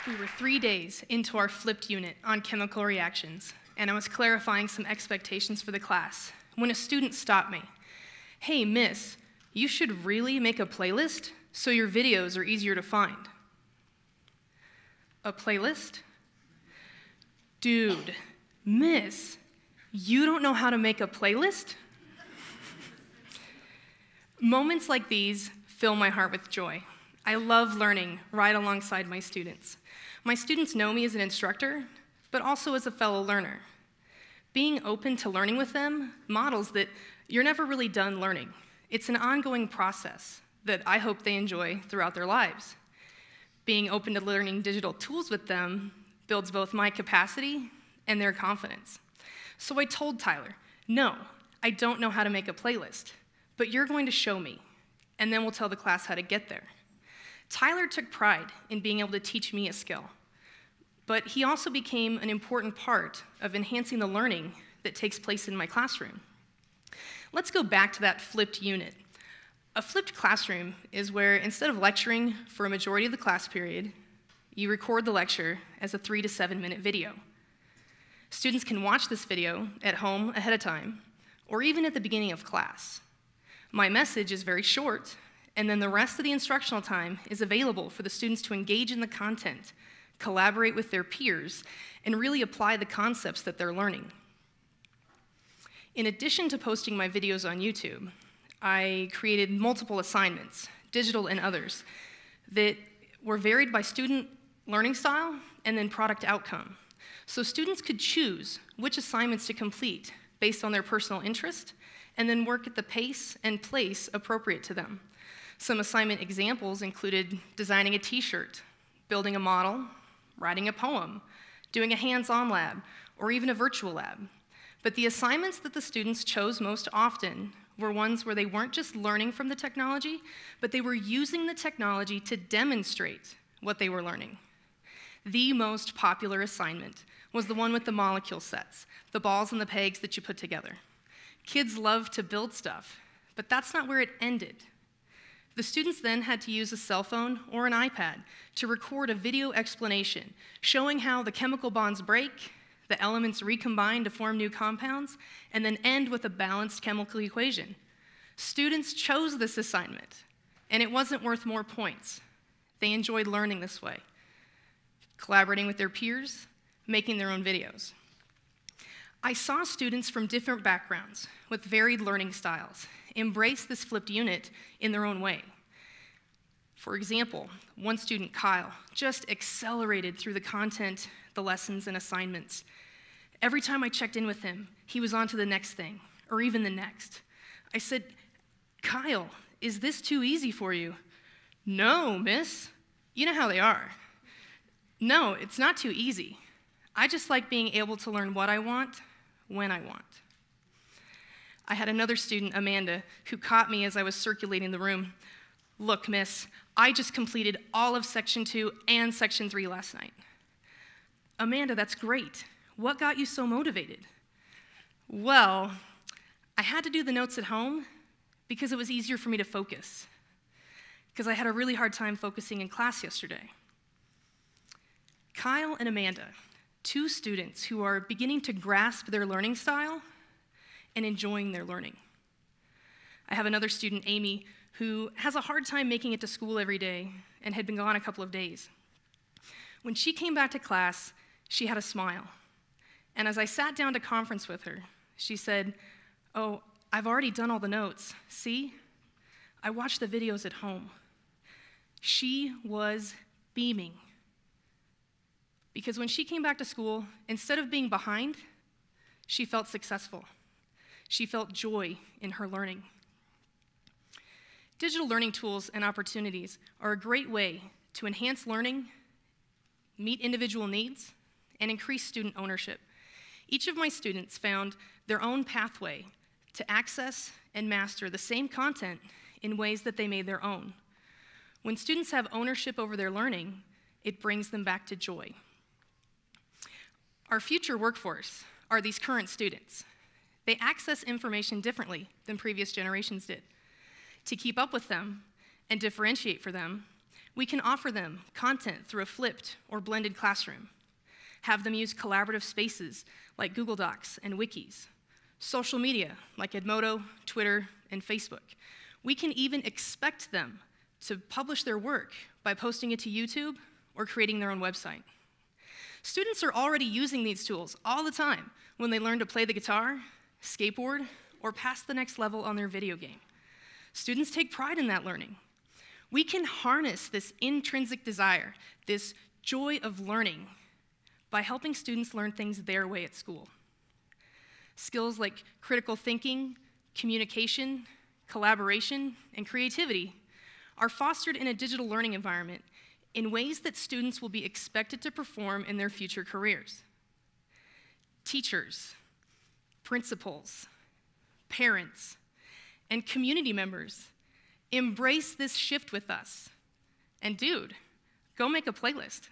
We were 3 days into our flipped unit on chemical reactions, and I was clarifying some expectations for the class when a student stopped me. "Hey, miss, you should really make a playlist so your videos are easier to find." A playlist? Dude, miss, you don't know how to make a playlist? Moments like these fill my heart with joy. I love learning right alongside my students. My students know me as an instructor, but also as a fellow learner. Being open to learning with them models that you're never really done learning. It's an ongoing process that I hope they enjoy throughout their lives. Being open to learning digital tools with them builds both my capacity and their confidence. So I told Tyler, "No, I don't know how to make a playlist, but you're going to show me, and then we'll tell the class how to get there." Tyler took pride in being able to teach me a skill, but he also became an important part of enhancing the learning that takes place in my classroom. Let's go back to that flipped unit. A flipped classroom is where, instead of lecturing for a majority of the class period, you record the lecture as a 3 to 7 minute video. Students can watch this video at home ahead of time, or even at the beginning of class. My message is very short, and then the rest of the instructional time is available for the students to engage in the content, collaborate with their peers, and really apply the concepts that they're learning. In addition to posting my videos on YouTube, I created multiple assignments, digital and others, that were varied by student learning style and then product outcome. So students could choose which assignments to complete based on their personal interest, and then work at the pace and place appropriate to them. Some assignment examples included designing a t-shirt, building a model, writing a poem, doing a hands-on lab, or even a virtual lab. But the assignments that the students chose most often were ones where they weren't just learning from the technology, but they were using the technology to demonstrate what they were learning. The most popular assignment was the one with the molecule sets, the balls and the pegs that you put together. Kids love to build stuff, but that's not where it ended. The students then had to use a cell phone or an iPad to record a video explanation showing how the chemical bonds break, the elements recombine to form new compounds, and then end with a balanced chemical equation. Students chose this assignment, and it wasn't worth more points. They enjoyed learning this way, collaborating with their peers, making their own videos. I saw students from different backgrounds with varied learning styles embrace this flipped unit in their own way. For example, one student, Kyle, just accelerated through the content, the lessons, and assignments. Every time I checked in with him, he was on to the next thing, or even the next. I said, "Kyle, is this too easy for you?" "No, miss. You know how they are." "No, it's not too easy. I just like being able to learn what I want, when I want." I had another student, Amanda, who caught me as I was circulating the room. "Look, miss, I just completed all of Section 2 and Section 3 last night." "Amanda, that's great. What got you so motivated?" "Well, I had to do the notes at home because it was easier for me to focus, because I had a really hard time focusing in class yesterday." Kyle and Amanda, two students who are beginning to grasp their learning style and enjoying their learning. I have another student, Amy, who has a hard time making it to school every day and had been gone a couple of days. When she came back to class, she had a smile. And as I sat down to conference with her, she said, "Oh, I've already done all the notes. See? I watched the videos at home." She was beaming. Because when she came back to school, instead of being behind, she felt successful. She felt joy in her learning. Digital learning tools and opportunities are a great way to enhance learning, meet individual needs, and increase student ownership. Each of my students found their own pathway to access and master the same content in ways that they made their own. When students have ownership over their learning, it brings them back to joy. Our future workforce are these current students. They access information differently than previous generations did. To keep up with them and differentiate for them, We can offer them content through a flipped or blended classroom, have them use collaborative spaces like Google Docs and wikis, social media like Edmodo, Twitter, and Facebook. We can even expect them to publish their work by posting it to YouTube or creating their own website. Students are already using these tools all the time when they learn to play the guitar, skateboard, or pass the next level on their video game. Students take pride in that learning. We can harness this intrinsic desire, this joy of learning, by helping students learn things their way at school. Skills like critical thinking, communication, collaboration, and creativity are fostered in a digital learning environment in ways that students will be expected to perform in their future careers. Teachers, principals, parents, and community members embrace this shift with us. And dude, go make a playlist.